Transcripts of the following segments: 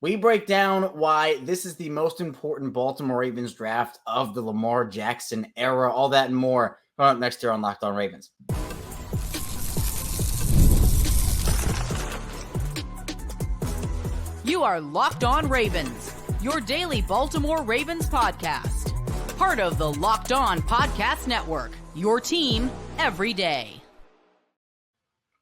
We break down why this is the most important Baltimore Ravens draft of the Lamar Jackson era. All that and more coming up next year on Locked On Ravens. You are Locked On Ravens, your daily Baltimore Ravens podcast. Part of the Locked On Podcast Network, your team every day.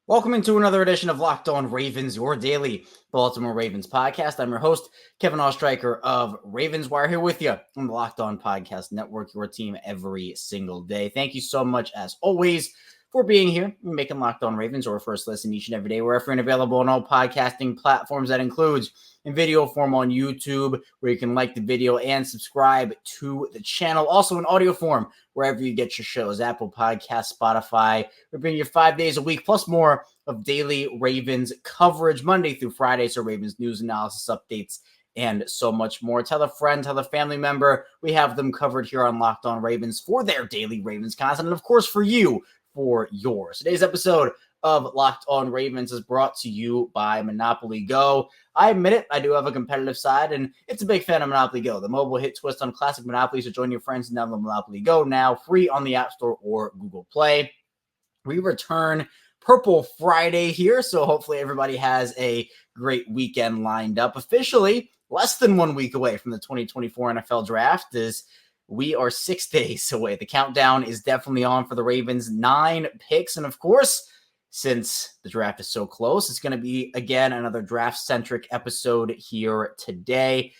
Welcome into another edition of Locked On Ravens, your daily Baltimore Ravens podcast. I'm your host, Kevin Ostreicher of Ravens Wire, here with you on the Locked On Podcast Network, your team every single day. Thank you so much, as always, for being here, making Locked On Ravens or first listen each and every day, wherever you're available on all podcasting platforms. That includes in video form on YouTube, where you can like the video and subscribe to the channel. Also in audio form, wherever you get your shows, Apple Podcasts, Spotify. We're bringing you 5 days a week, plus more of daily Ravens coverage, Monday through Friday. So Ravens news, analysis, updates, and so much more. Tell a friend, tell a family member. We have them covered here on Locked On Ravens for their daily Ravens content, and of course for you, for yours. Today's episode of Locked On Ravens is brought to you by Monopoly Go. I admit it, I do have a competitive side, and it's a big fan of Monopoly Go, the mobile hit twist on classic Monopoly. So join your friends and download Monopoly Go now, free on the App Store or Google Play. We return Purple Friday here, so hopefully everybody has a great weekend lined up. Officially, less than 1 week away from the 2024 NFL Draft is we are 6 days away. The countdown is definitely on for the Ravens. 9 picks. And of course, since the draft is so close, it's going to be, again, another draft-centric episode here today.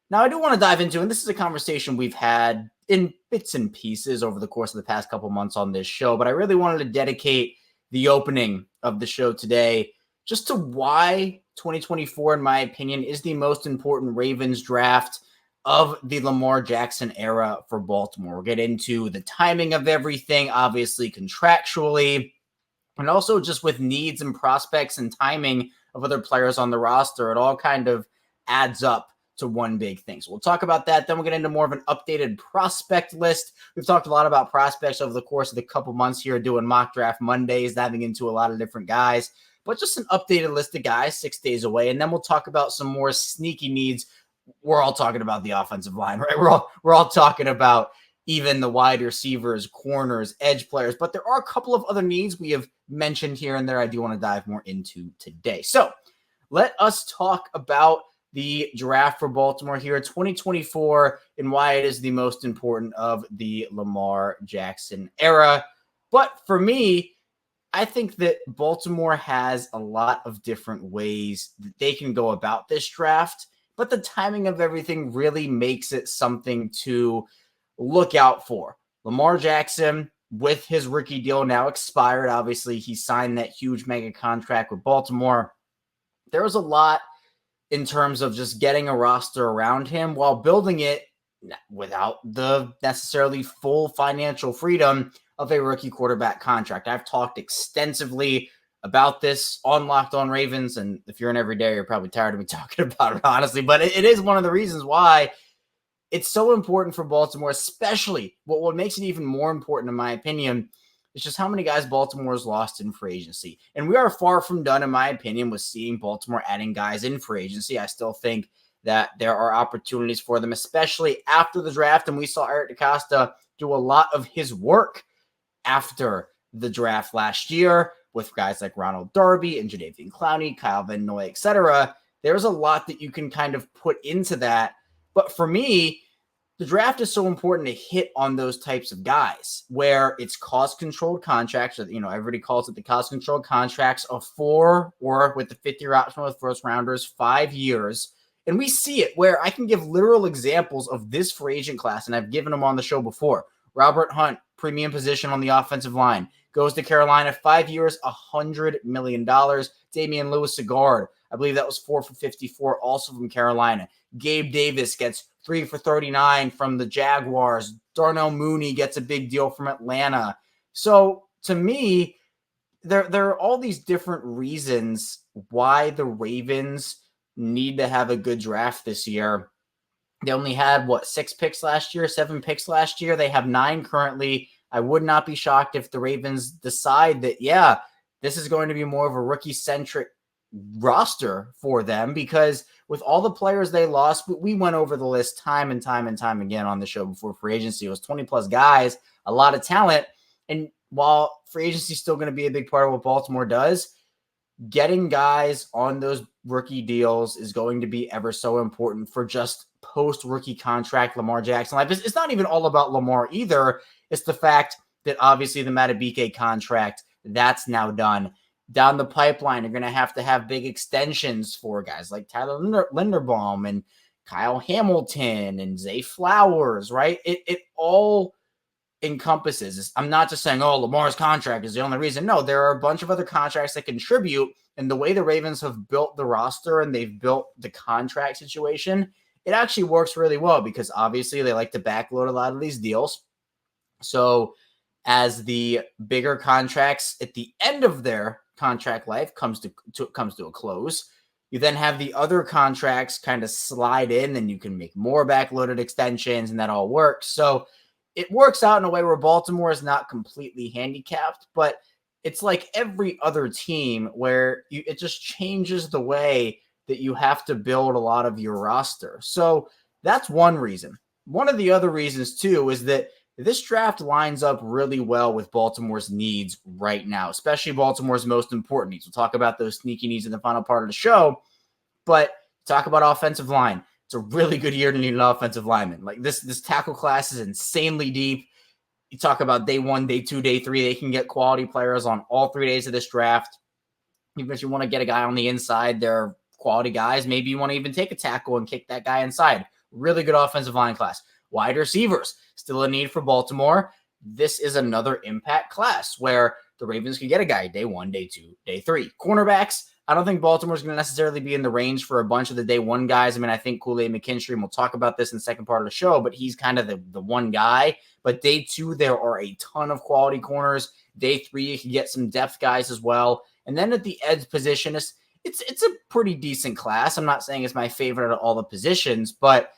Now, I do want to dive into, and this is a conversation we've had in bits and pieces over the course of the past couple months on this show, but I really wanted to dedicate the opening of the show today just to why 2024, in my opinion, is the most important Ravens draft of the Lamar Jackson era for Baltimore. We'll get into the timing of everything, obviously contractually, and also just with needs and prospects and timing of other players on the roster. It all kind of adds up to one big thing. So we'll talk about that. Then we'll get into more of an updated prospect list. We've talked a lot about prospects over the course of the couple months here, doing mock draft Mondays, diving into a lot of different guys, but just an updated list of guys 6 days away. And then we'll talk about some more sneaky needs. We're all talking about the offensive line, right? We're all talking about even the wide receivers, corners, edge players, but there are a couple of other needs we have mentioned here and there I do want to dive more into today. So let us talk about the draft for Baltimore here, 2024, and why it is the most important of the Lamar Jackson era. But for me, I think that Baltimore has a lot of different ways that they can go about this draft, but the timing of everything really makes it something to look out for. Lamar Jackson, with his rookie deal now expired, obviously he signed that huge mega contract with Baltimore. There was a lot in terms of just getting a roster around him while building it without the necessarily full financial freedom of a rookie quarterback contract. I've talked extensively about this on Locked On Ravens, and if you're in every day, you're probably tired of me talking about it, honestly, but it is one of the reasons why it's so important for Baltimore, especially what makes it even more important, in my opinion, is just how many guys Baltimore has lost in free agency. And we are far from done, in my opinion, with seeing Baltimore adding guys in free agency. I still think that there are opportunities for them, especially after the draft. And we saw Eric DeCosta do a lot of his work after the draft last year with guys like Ronald Darby and Jadeveon Clowney, Kyle Van Noy, etc. There's a lot that you can kind of put into that. But for me, the draft is so important to hit on those types of guys where it's cost-controlled contracts. Or, everybody calls it the cost-controlled contracts of 4 or with the 5th-year option with first rounders, 5 years. And we see it where I can give literal examples of this free agent class, and I've given them on the show before. Robert Hunt, premium position on the offensive line, goes to Carolina, 5 years, $100 million. Damian Lewis-Sagard, I believe that was 4 for 54, also from Carolina. Gabe Davis gets 3 for 39 from the Jaguars. Darnell Mooney gets a big deal from Atlanta. So to me, there are all these different reasons why the Ravens need to have a good draft this year. They only had, 6 picks last year, 7 picks last year. They have 9 currently. I would not be shocked if the Ravens decide that, this is going to be more of a rookie-centric roster for them, because with all the players they lost, we went over the list time and time and time again on the show before free agency. It was 20 plus guys, a lot of talent. And while free agency is still going to be a big part of what Baltimore does, getting guys on those rookie deals is going to be ever so important for just post-rookie contract Lamar Jackson life. It's not even all about Lamar either. It's the fact that obviously the Matabike contract, that's now done. Down the pipeline, you're going to have big extensions for guys like Tyler Linderbaum and Kyle Hamilton and Zay Flowers, right? It all encompasses. I'm not just saying, oh, Lamar's contract is the only reason. No, there are a bunch of other contracts that contribute. And the way the Ravens have built the roster and they've built the contract situation, it actually works really well because obviously they like to backload a lot of these deals. So as the bigger contracts at the end of their contract life comes to a close, you then have the other contracts kind of slide in, and you can make more backloaded extensions, and that all works. So it works out in a way where Baltimore is not completely handicapped, but it's like every other team where it just changes the way that you have to build a lot of your roster. So that's one reason. One of the other reasons, too, is that this draft lines up really well with Baltimore's needs right now, especially Baltimore's most important needs. We'll talk about those sneaky needs in the final part of the show, but talk about offensive line. It's a really good year to need an offensive lineman. Like this tackle class is insanely deep. You talk about day 1, day 2, day 3. They can get quality players on all 3 days of this draft. Even if you want to get a guy on the inside, they're quality guys. Maybe you want to even take a tackle and kick that guy inside. Really good offensive line class. Wide receivers, still a need for Baltimore. This is another impact class where the Ravens can get a guy day 1, day 2, day 3. Cornerbacks, I don't think Baltimore's going to necessarily be in the range for a bunch of the day 1 guys. I mean, I think Kool-Aid McKinstry, and we'll talk about this in the second part of the show, but he's kind of the one guy. But day 2, there are a ton of quality corners. Day 3, you can get some depth guys as well. And then at the edge position, it's a pretty decent class. I'm not saying it's my favorite of all the positions, but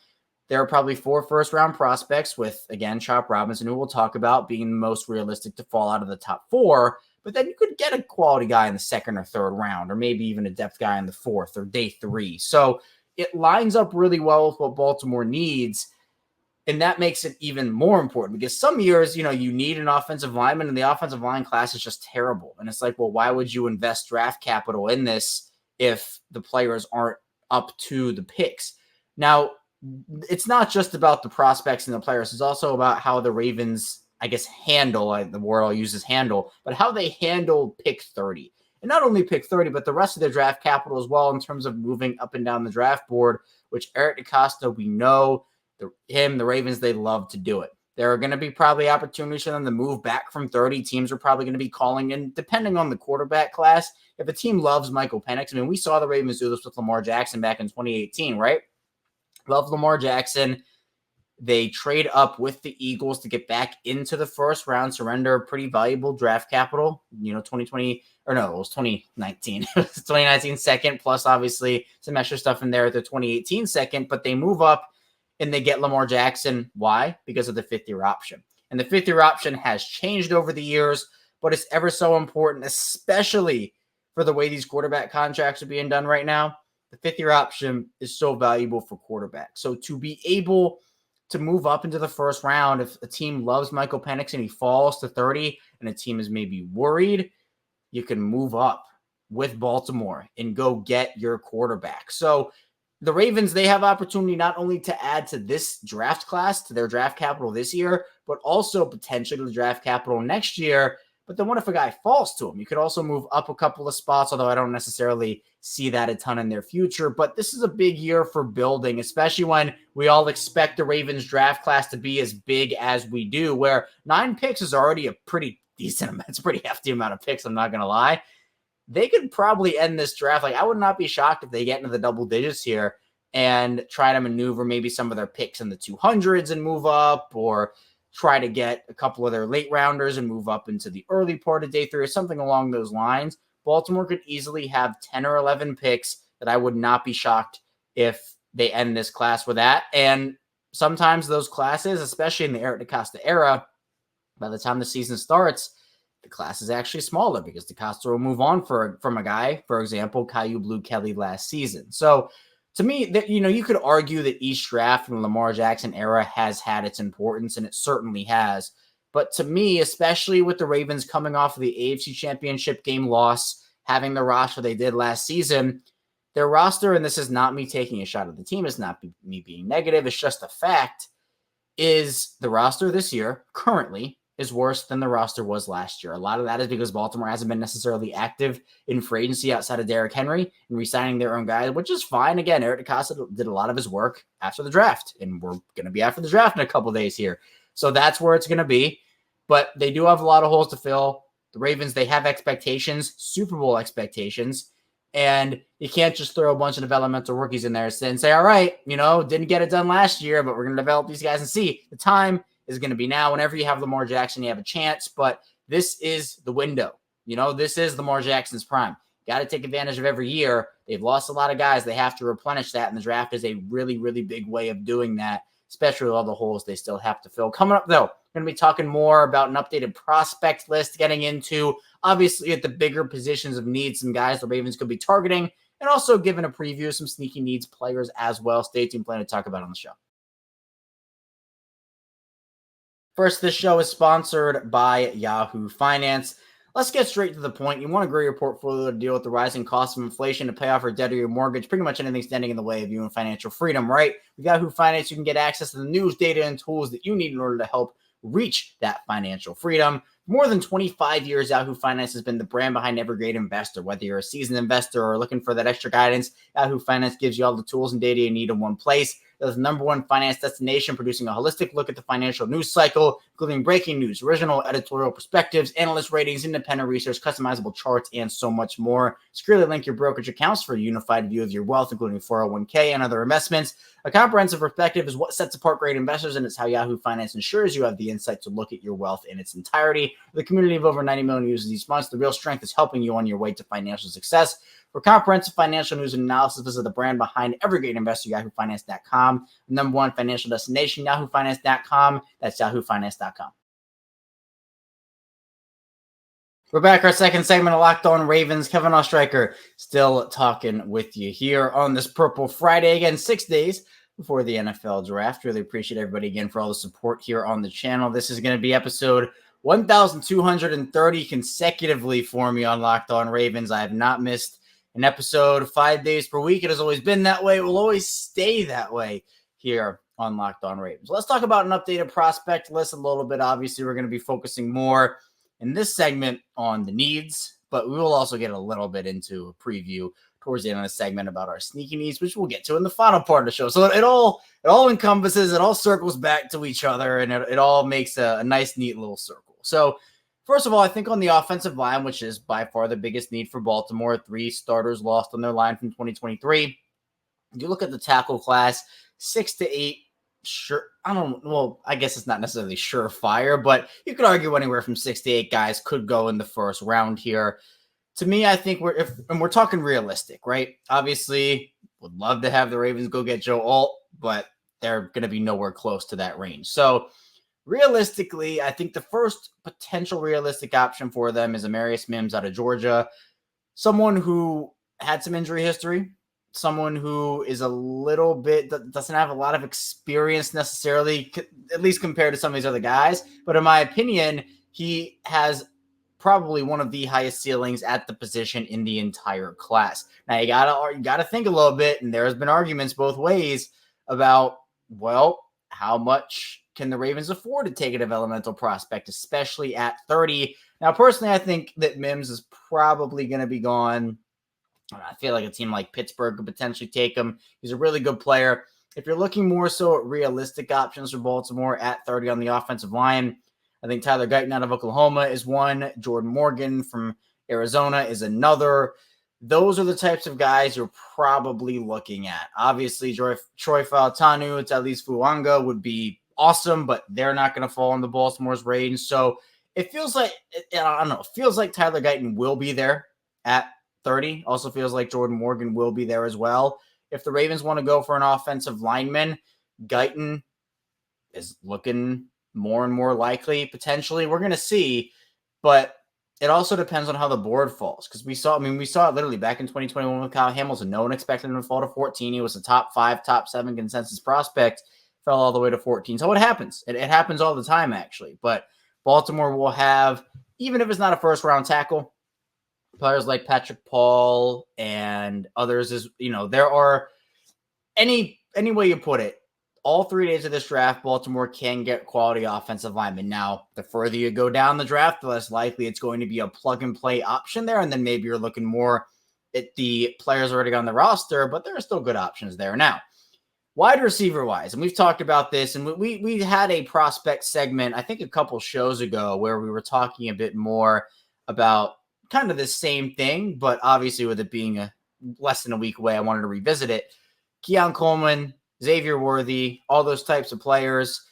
there are probably 4 first-round prospects with, again, Chop Robinson, who we'll talk about, being the most realistic to fall out of the top 4. But then you could get a quality guy in the 2nd or 3rd round, or maybe even a depth guy in the 4th or day 3. So it lines up really well with what Baltimore needs, and that makes it even more important because some years, you need an offensive lineman, and the offensive line class is just terrible. And it's like, well, why would you invest draft capital in this if the players aren't up to the picks? Now, it's not just about the prospects and the players. It's also about how the Ravens, I guess, handle, the word I'll use is handle, but how they handle pick 30. And not only pick 30, but the rest of their draft capital as well in terms of moving up and down the draft board, which Eric DeCosta, we know, the Ravens, they love to do it. There are going to be probably opportunities for them to move back from 30. Teams are probably going to be calling in, depending on the quarterback class. If a team loves Michael Penix, I mean, we saw the Ravens do this with Lamar Jackson back in 2018, right? Love Lamar Jackson. They trade up with the Eagles to get back into the first round, surrender pretty valuable draft capital. 2020, or no, it was 2019. It was 2019 second, plus obviously some extra stuff in there at the 2018 second, but they move up and they get Lamar Jackson. Why? Because of the 5th-year option. And the 5th-year option has changed over the years, but it's ever so important, especially for the way these quarterback contracts are being done right now. The 5th-year option is so valuable for quarterbacks. So to be able to move up into the first round, if a team loves Michael Penix and he falls to 30 and a team is maybe worried, you can move up with Baltimore and go get your quarterback. So the Ravens, they have opportunity not only to add to this draft class, to their draft capital this year, but also potentially to the draft capital next year. But then what if a guy falls to him? You could also move up a couple of spots, although I don't necessarily see that a ton in their future. But this is a big year for building, especially when we all expect the Ravens draft class to be as big as we do, where 9 picks is already a pretty decent amount. It's a pretty hefty amount of picks, I'm not going to lie. They could probably end this draft. Like, I would not be shocked if they get into the double digits here and try to maneuver maybe some of their picks in the 200s and move up, or try to get a couple of their late rounders and move up into the early part of day 3 or something along those lines. Baltimore could easily have 10 or 11 picks that I would not be shocked if they end this class with that. And sometimes those classes, especially in the Eric DeCosta era, by the time the season starts, the class is actually smaller because DeCosta will move on from a guy, for example, Caillou Blue Kelly last season. So to me, that you could argue that each draft from the Lamar Jackson era has had its importance, and it certainly has. But to me, especially with the Ravens coming off of the AFC Championship game loss, having the roster they did last season, their roster, and this is not me taking a shot at the team, it's not me being negative, it's just a fact, is the roster this year currently is worse than the roster was last year. A lot of that is because Baltimore hasn't been necessarily active in free agency outside of Derrick Henry and re-signing their own guys, which is fine. Again, Eric DeCosta did a lot of his work after the draft, and we're going to be after the draft in a couple days here. So that's where it's going to be. But they do have a lot of holes to fill. The Ravens, they have expectations, Super Bowl expectations, and you can't just throw a bunch of developmental rookies in there and say, all right, didn't get it done last year, but we're going to develop these guys and see. The time is going to be now. Whenever you have Lamar Jackson, you have a chance, but this is the window. This is Lamar Jackson's prime. Got to take advantage of every year. They've lost a lot of guys. They have to replenish that, and the draft is a really, really big way of doing that, especially with all the holes they still have to fill. Coming up, though, we're going to be talking more about an updated prospect list, getting into, obviously, at the bigger positions of need, some guys the Ravens could be targeting, and also giving a preview of some sneaky needs players as well. Stay tuned, plenty to talk about on the show. First, this show is sponsored by Yahoo Finance. Let's get straight to the point. You want to grow your portfolio to deal with the rising cost of inflation, to pay off your debt or your mortgage, pretty much anything standing in the way of you and financial freedom, right? With Yahoo Finance, you can get access to the news, data, and tools that you need in order to help reach that financial freedom. More than 25 years, Yahoo Finance has been the brand behind every great investor. Whether you're a seasoned investor or looking for that extra guidance, Yahoo Finance gives you all the tools and data you need in one place. They're the number one finance destination, producing a holistic look at the financial news cycle, including breaking news, original editorial perspectives, analyst ratings, independent research, customizable charts, and so much more. Securely link your brokerage accounts for a unified view of your wealth, including 401k and other investments. A comprehensive perspective is what sets apart great investors, and it's how Yahoo Finance ensures you have the insight to look at your wealth in its entirety. With a community of over 90 million users each month, the real strength is helping you on your way to financial success. For comprehensive financial news and analysis, visit the brand behind every great investor, yahoofinance.com. The number one financial destination, yahoofinance.com. That's yahoofinance.com. We're back, our second segment of Locked On Ravens. Kevin Oestreicher still talking with you here on this Purple Friday. Again, 6 days before the NFL draft. Really appreciate everybody again for all the support here on the channel. This is going to be episode 1,230 consecutively for me on Locked On Ravens. I have not missed an episode 5 days per week. It has always been that way. It will always stay that way here on Locked On Ravens. Let's talk about an updated prospect list a little bit. Obviously, we're going to be focusing more in this segment on the needs, but we will also get a little bit into a preview towards the end of the segment about our sneaky needs, which we'll get to in the final part of the show. So it all encompasses, it all circles back to each other, and it all makes a nice, neat little circle. So first of all, I think on the offensive line, which is by far the biggest need for Baltimore, 3 starters lost on their line from 2023. You look at the tackle class, 6 to 8. Sure, I guess it's not necessarily surefire, but you could argue anywhere from 6 to 8 guys could go in the first round here. To me, I think we're talking realistic, right? Obviously, would love to have the Ravens go get Joe Alt, but they're going to be nowhere close to that range. So realistically, I think the first potential realistic option for them is Amarius Mims out of Georgia, someone who had some injury history, someone who is a little bit, doesn't have a lot of experience necessarily, at least compared to some of these other guys. But in my opinion, he has probably one of the highest ceilings at the position in the entire class. Now you gotta think a little bit, and there's been arguments both ways about, well, how much can the Ravens afford to take a developmental prospect, especially at 30? Now, personally, I think that Mims is probably going to be gone. I feel like a team like Pittsburgh could potentially take him. He's a really good player. If you're looking more so at realistic options for Baltimore at 30 on the offensive line, I think Tyler Guyton out of Oklahoma is one. Jordan Morgan from Arizona is another. Those are the types of guys you're probably looking at. Obviously, Troy Fautanu, Talis Fuanga would be awesome, but they're not going to fall into Baltimore's range. So it feels like, I don't know, it feels like Tyler Guyton will be there at 30. Also feels like Jordan Morgan will be there as well. If the Ravens want to go for an offensive lineman, Guyton is looking more and more likely, potentially. We're going to see, but it also depends on how the board falls. Because we saw it literally back in 2021 with Kyle Hamilton. No one expected him to fall to 14. He was a top 5, top 7 consensus prospect, fell all the way to 14. So it happens. It happens all the time, actually. But Baltimore will have, even if it's not a first-round tackle, players like Patrick Paul and others, there are any way you put it, all 3 days of this draft, Baltimore can get quality offensive linemen. Now, the further you go down the draft, the less likely it's going to be a plug-and-play option there, and then maybe you're looking more at the players already on the roster, but there are still good options there. Now, wide receiver-wise, and we've talked about this, and we had a prospect segment, I think a couple shows ago, where we were talking a bit more about kind of the same thing, but obviously with it being less than a week away, I wanted to revisit it. Keon Coleman, Xavier Worthy, all those types of players,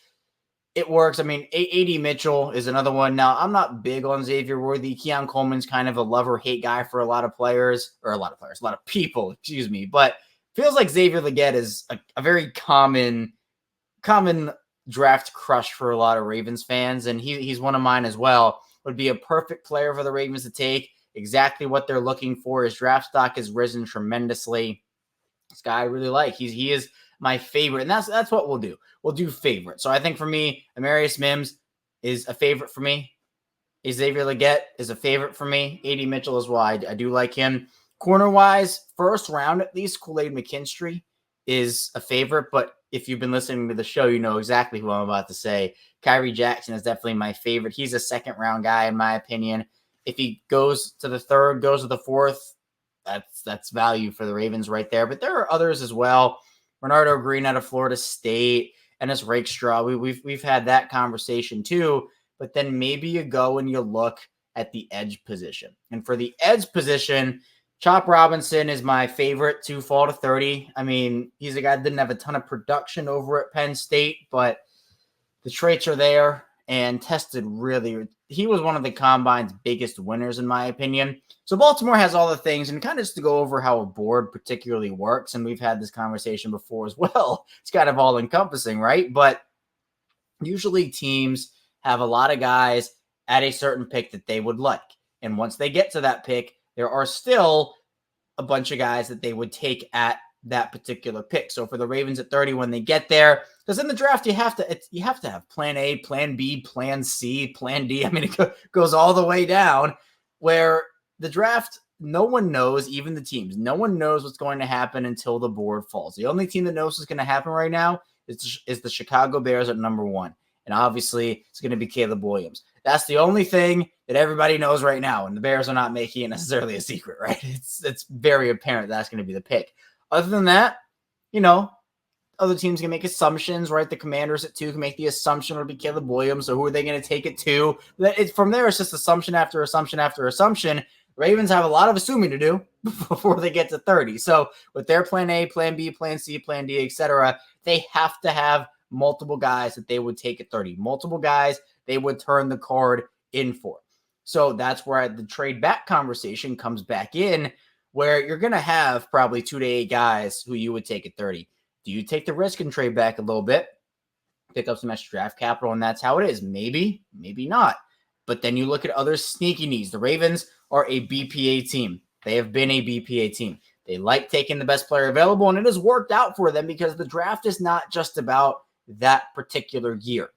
it works. I mean, A.D. Mitchell is another one. Now, I'm not big on Xavier Worthy. Keon Coleman's kind of a love-or-hate guy for a lot of people, but feels like Xavier Legette is a very common draft crush for a lot of Ravens fans, and he's one of mine as well. Would be a perfect player for the Ravens to take, exactly what they're looking for. His draft stock has risen tremendously. This guy I really like. He is my favorite, and that's what we'll do. We'll do favorite. So I think for me, Amarius Mims is a favorite for me. Xavier Legette is a favorite for me. A.D. Mitchell as well. I do like him. Corner-wise, first round at least, Kool-Aid McKinstry is a favorite, but if you've been listening to the show, you know exactly who I'm about to say. Kyrie Jackson is definitely my favorite. He's a second-round guy, in my opinion. If he goes to the third, goes to the fourth, that's value for the Ravens right there. But there are others as well. Bernardo Green out of Florida State, Ennis Rakestraw. We've had that conversation too. But then maybe you go and you look at the edge position. And for the edge position, Chop Robinson is my favorite to fall to 30. I mean, he's a guy that didn't have a ton of production over at Penn State, but the traits are there and tested really. He was one of the combine's biggest winners, in my opinion. So Baltimore has all the things, and kind of just to go over how a board particularly works, and we've had this conversation before as well. It's kind of all-encompassing, right? But usually teams have a lot of guys at a certain pick that they would like. And once they get to that pick, there are still a bunch of guys that they would take at that particular pick. So for the Ravens at 30, when they get there, because in the draft, you have to have plan A, plan B, plan C, plan D. I mean, it goes all the way down where the draft, no one knows, even the teams, no one knows what's going to happen until the board falls. The only team that knows what's going to happen right now is the Chicago Bears at number 1. And obviously, it's going to be Caleb Williams. That's the only thing that everybody knows right now. And the Bears are not making it necessarily a secret, right? It's very apparent that's going to be the pick. Other than that, other teams can make assumptions, right? The Commanders at 2 can make the assumption it'll be Caleb Williams. So who are they going to take it to? From there, it's just assumption after assumption after assumption. Ravens have a lot of assuming to do before they get to 30. So with their plan A, plan B, plan C, plan D, etc., they have to have multiple guys that they would take at 30. Multiple guys they would turn the card in for. So that's where the trade back conversation comes back in, where you're going to have probably 2 to 8 guys who you would take at 30. Do you take the risk and trade back a little bit, pick up some extra draft capital, and that's how it is? Maybe, maybe not. But then you look at other sneaky needs. The Ravens are a BPA team. They have been a BPA team. They like taking the best player available, and it has worked out for them because the draft is not just about that particular year.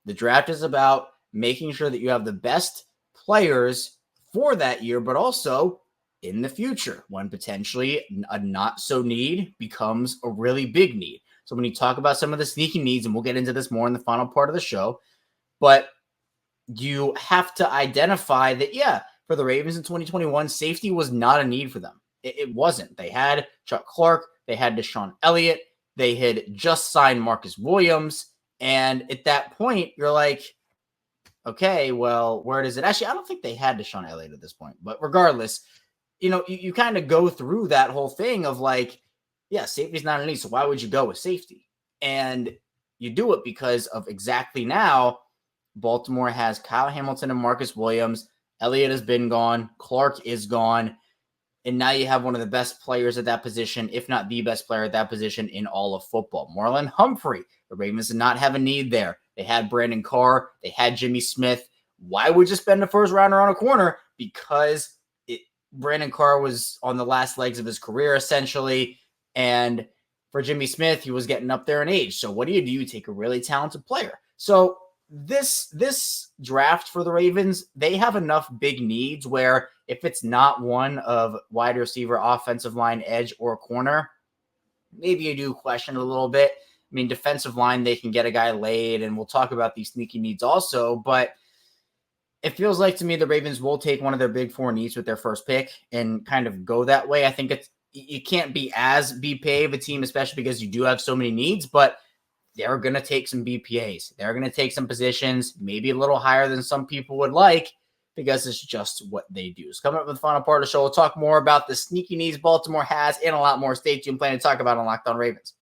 The draft is about making sure that you have the best players for that year, but also in the future when potentially a not so need becomes a really big need. So when you talk about some of the sneaky needs, and we'll get into this more in the final part of the show, but you have to identify that, for the Ravens in 2021, safety was not a need for them. It wasn't. They had Chuck Clark. They had Deshaun Elliott. They had just signed Marcus Williams. And at that point, you're like, okay, well, where does it? Actually, I don't think they had Deshaun Elliott at this point. But regardless, you kind of go through that whole thing of like, safety's not a need. So why would you go with safety? And you do it because of exactly now, Baltimore has Kyle Hamilton and Marcus Williams. Elliott has been gone. Clark is gone. And now you have one of the best players at that position, if not the best player at that position in all of football. Marlon Humphrey. The Ravens did not have a need there. They had Brandon Carr. They had Jimmy Smith. Why would you spend a first rounder on a corner? because Brandon Carr was on the last legs of his career, essentially. And for Jimmy Smith, he was getting up there in age. So what do? You take a really talented player. So this draft for the Ravens, they have enough big needs where if it's not one of wide receiver, offensive line, edge, or corner, maybe you do question it a little bit. I mean, defensive line, they can get a guy laid, and we'll talk about these sneaky needs also, but it feels like to me the Ravens will take one of their big four needs with their first pick and kind of go that way. I think you can't be as BPA of a team, especially because you do have so many needs, but they're going to take some BPAs. They're going to take some positions, maybe a little higher than some people would like, because it's just what they do. So coming up with the final part of the show, we'll talk more about the sneaky needs Baltimore has and a lot more. Stay tuned. Plenty to talk about on Locked On Ravens.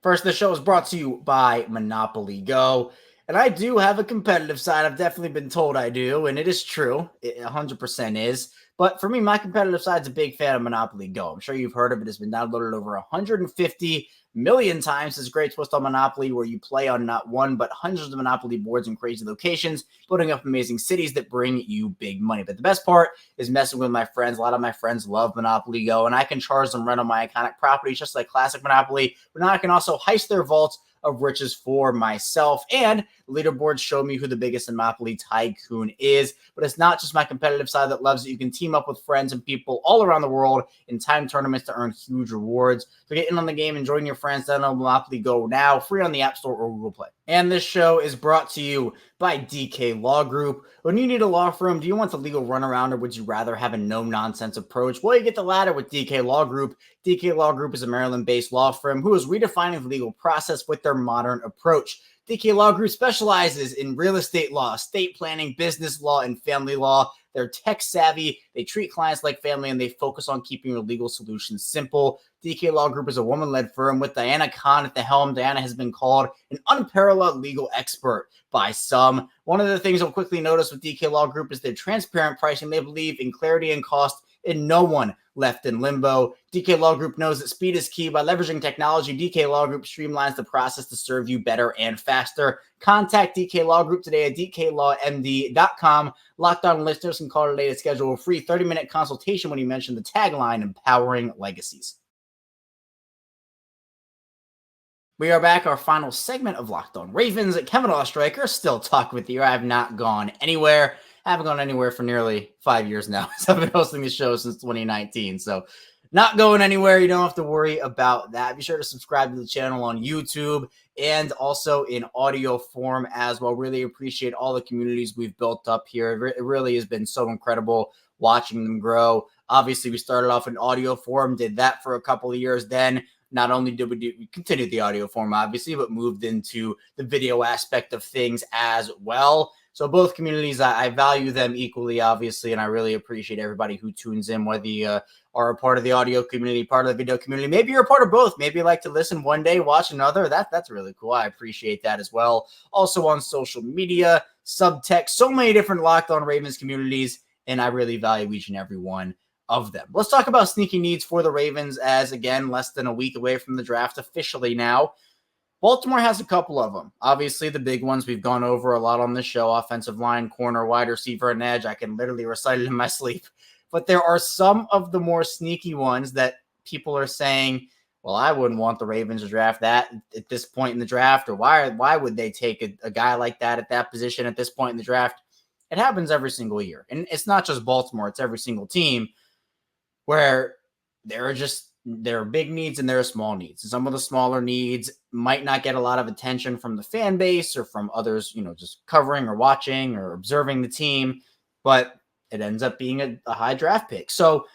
First, the show is brought to you by Monopoly Go. And I do have a competitive side. I've definitely been told I do, and it is true. It 100% is. But for me, my competitive side is a big fan of Monopoly Go. I'm sure you've heard of it. It's been downloaded over 150 million times. This great twist on Monopoly where you play on not one, but hundreds of Monopoly boards in crazy locations, building up amazing cities that bring you big money. But the best part is messing with my friends. A lot of my friends love Monopoly Go, and I can charge them rent on my iconic properties, just like classic Monopoly. But now I can also heist their vaults of riches for myself, and leaderboards show me who the biggest Monopoly tycoon is. But it's not just my competitive side that loves it. You can team up with friends and people all around the world in time tournaments to earn huge rewards. So get in on the game and join your friends. Download Monopoly Go now, free on the App Store or Google Play. And this show is brought to you by DK Law Group. When you need a law firm, do you want the legal runaround or would you rather have a no-nonsense approach? Well, you get the latter with DK Law Group. DK Law Group is a Maryland-based law firm who is redefining the legal process with their modern approach. DK Law Group specializes in real estate law, estate planning, business law, and family law. They're tech savvy, they treat clients like family, and they focus on keeping your legal solutions simple. DK Law Group is a woman-led firm with Diana Kahn at the helm. Diana has been called an unparalleled legal expert by some. One of the things you'll quickly notice with DK Law Group is their transparent pricing. They believe in clarity and cost, and no one left in limbo. DK Law Group knows that speed is key. By leveraging technology, DK Law Group streamlines the process to serve you better and faster. Contact DK Law Group today at dklawmd.com. Locked On listeners can call today to schedule a free 30-minute consultation when you mention the tagline, Empowering Legacies. We are back, our final segment of Locked On Ravens. Kevin Oestreicher, still talking with you. I have not gone anywhere. I haven't gone anywhere for nearly 5 years now. So I've been hosting the show since 2019. So not going anywhere. You don't have to worry about that. Be sure to subscribe to the channel on YouTube and also in audio form as well. Really appreciate all the communities we've built up here. It really has been so incredible watching them grow. Obviously, we started off in audio form, did that for a couple of years. Then not only did we continued the audio form, obviously, but moved into the video aspect of things as well. So both communities, I value them equally, obviously, and I really appreciate everybody who tunes in, whether you are a part of the audio community, part of the video community. Maybe you're a part of both. Maybe you like to listen one day, watch another. That's really cool. I appreciate that as well. Also on social media, subtext, so many different Locked On Ravens communities, and I really value each and every one of them. Let's talk about sneaky needs for the Ravens as, again, less than a week away from the draft officially now. Baltimore has a couple of them. Obviously, the big ones we've gone over a lot on this show: offensive line, corner, wide receiver, and edge. I can literally recite it in my sleep. But there are some of the more sneaky ones that people are saying, well, I wouldn't want the Ravens to draft that at this point in the draft, or why would they take a guy like that at that position at this point in the draft? It happens every single year. And it's not just Baltimore. It's every single team where there are big needs and there are small needs. And some of the smaller needs might not get a lot of attention from the fan base or from others, just covering or watching or observing the team, but it ends up being a high draft pick. So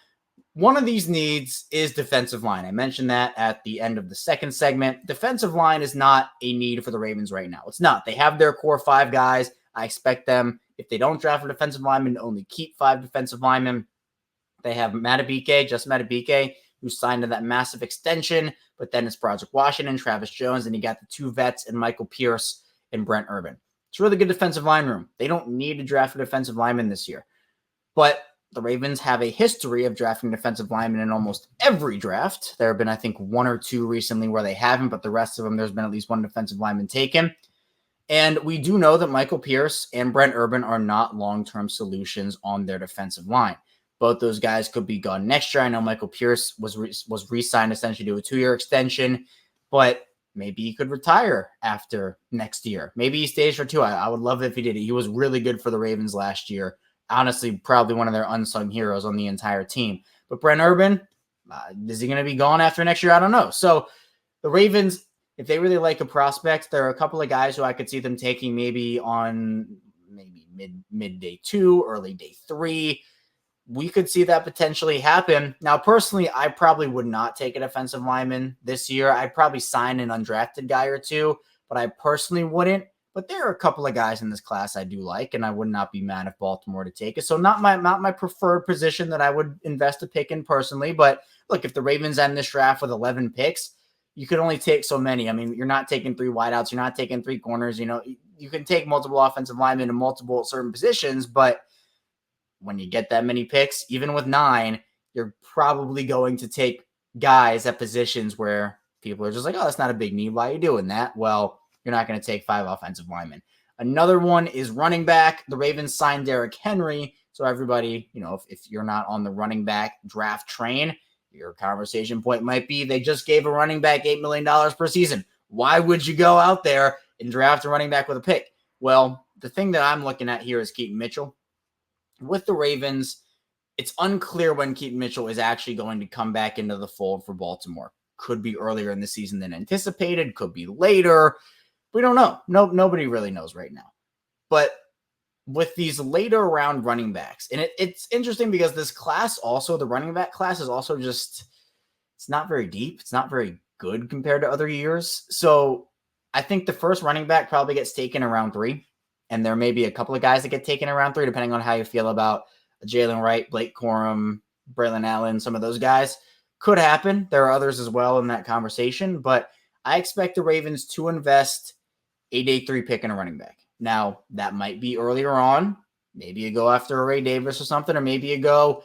one of these needs is defensive line. I mentioned that at the end of the second segment. Defensive line is not a need for the Ravens right now. It's not. They have their core 5 guys. I expect them, if they don't draft a defensive lineman, to only keep 5 defensive linemen. They have Madubuike, who signed to that massive extension, but then it's Broderick Washington, Travis Jones, and you got the 2 vets and Michael Pierce and Brent Urban. It's a really good defensive line room. They don't need to draft a defensive lineman this year, but the Ravens have a history of drafting defensive linemen in almost every draft. There have been, I think, 1 or 2 recently where they haven't, but the rest of them, there's been at least 1 defensive lineman taken. And we do know that Michael Pierce and Brent Urban are not long-term solutions on their defensive line. Both those guys could be gone next year. I know Michael Pierce was re-signed essentially to a 2-year extension, but maybe he could retire after next year. Maybe he stays for 2. I would love it if he did. He was really good for the Ravens last year. Honestly, probably one of their unsung heroes on the entire team. But Brent Urban, is he going to be gone after next year? I don't know. So the Ravens, if they really like a prospect, there are a couple of guys who I could see them taking maybe on mid day 2, early day 3. We could see that potentially happen. Now, personally, I probably would not take a defensive lineman this year. I'd probably sign an undrafted guy or two, but I personally wouldn't. But there are a couple of guys in this class I do like, and I would not be mad if Baltimore to take it. So not my preferred position that I would invest a pick in personally. But look, if the Ravens end this draft with 11 picks, you could only take so many. I mean, you're not taking 3 wideouts. You're not taking 3 corners. You know, you can take multiple offensive linemen in multiple certain positions, but when you get that many picks, even with 9, you're probably going to take guys at positions where people are just like, oh, that's not a big need. Why are you doing that? Well, you're not going to take 5 offensive linemen. Another one is running back. The Ravens signed Derrick Henry. So everybody, you know, if you're not on the running back draft train, your conversation point might be they just gave a running back $8 million per season. Why would you go out there and draft a running back with a pick? Well, the thing that I'm looking at here is Keaton Mitchell. With the Ravens, it's unclear when Keaton Mitchell is actually going to come back into the fold for Baltimore. Could be earlier in the season than anticipated. Could be later. We don't know. Nobody really knows right now. But with these later round running backs, and it's interesting because this class also, the running back class is also just, it's not very deep. It's not very good compared to other years. So I think the first running back probably gets taken around 3. And there may be a couple of guys that get taken around 3, depending on how you feel about Jalen Wright, Blake Corum, Braylon Allen, some of those guys. Could happen. There are others as well in that conversation. But I expect the Ravens to invest a day 3 pick in a running back. Now, that might be earlier on. Maybe you go after a Ray Davis or something, or maybe you go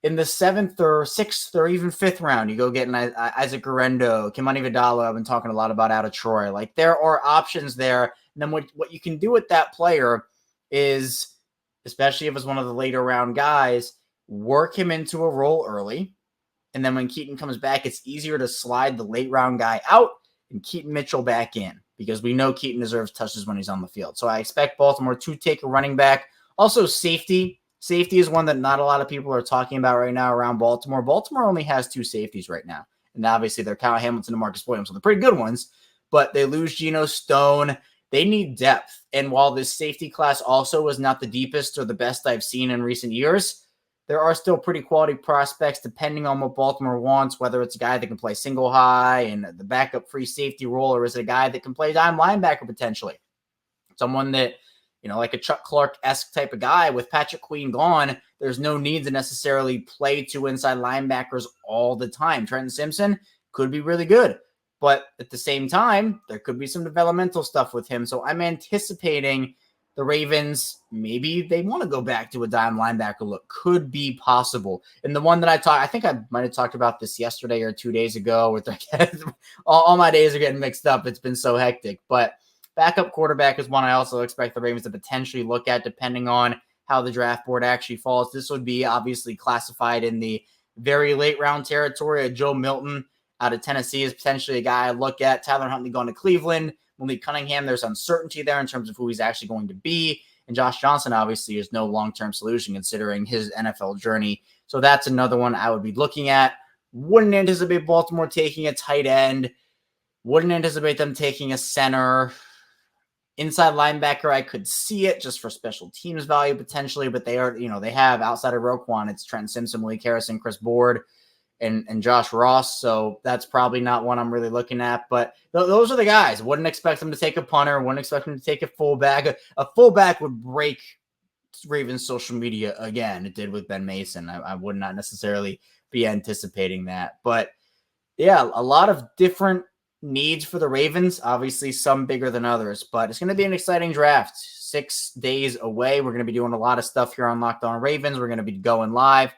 in the 7th or 6th or even 5th round. You go get an Isaac Guerrero, Kimani Vidala. I've been talking a lot about out of Troy. Like, there are options there. And then what you can do with that player is, especially if it's one of the later round guys, work him into a role early. And then when Keaton comes back, it's easier to slide the late round guy out and Keaton Mitchell back in, because we know Keaton deserves touches when he's on the field. So I expect Baltimore to take a running back. Also, safety. Safety is one that not a lot of people are talking about right now around Baltimore. Baltimore only has 2 safeties right now. And obviously they're Kyle Hamilton and Marcus Williams, so they're pretty good ones. But they lose Geno Stone. They need depth. And while this safety class also was not the deepest or the best I've seen in recent years, there are still pretty quality prospects depending on what Baltimore wants, whether it's a guy that can play single high and the backup free safety role, or is it a guy that can play dime linebacker potentially? Someone that, you know, like a Chuck Clark-esque type of guy. With Patrick Queen gone, there's no need to necessarily play 2 inside linebackers all the time. Trenton Simpson could be really good, but at the same time, there could be some developmental stuff with him. So I'm anticipating the Ravens, maybe they want to go back to a dime linebacker look. Could be possible. And the one that I think I might have talked about this yesterday or 2 days ago. With all my days are getting mixed up. It's been so hectic. But backup quarterback is one I also expect the Ravens to potentially look at, depending on how the draft board actually falls. This would be obviously classified in the very late round territory. Joe Milton out of Tennessee is potentially a guy I look at. Tyler Huntley going to Cleveland. Malik Cunningham, there's uncertainty there in terms of who he's actually going to be. And Josh Johnson obviously is no long-term solution considering his NFL journey. So that's another one I would be looking at. Wouldn't anticipate Baltimore taking a tight end. Wouldn't anticipate them taking a center. Inside linebacker, I could see it just for special teams value potentially, but they are, they have outside of Roquan, it's Trent Simpson, Malik Harrison, Chris Board, and Josh Ross. So that's probably not one I'm really looking at. But those are the guys. Wouldn't expect them to take a punter. Wouldn't expect them to take a fullback. A fullback would break Ravens social media again. It did with Ben Mason. I would not necessarily be anticipating that. But yeah, a lot of different needs for the Ravens. Obviously, some bigger than others. But it's going to be an exciting draft. 6 days away. We're going to be doing a lot of stuff here on Locked On Ravens. We're going to be going live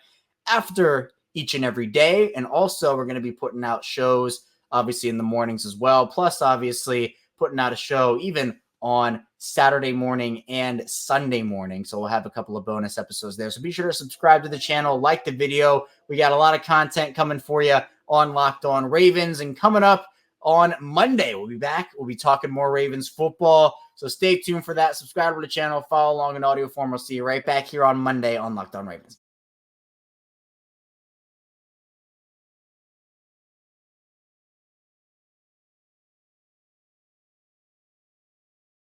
after each and every day. And also we're going to be putting out shows obviously in the mornings as well. Plus obviously putting out a show even on Saturday morning and Sunday morning. So we'll have a couple of bonus episodes there. So be sure to subscribe to the channel, like the video. We got a lot of content coming for you on Locked On Ravens. And coming up on Monday, we'll be back. We'll be talking more Ravens football. So stay tuned for that. Subscribe to the channel, follow along in audio form. We'll see you right back here on Monday on Locked On Ravens.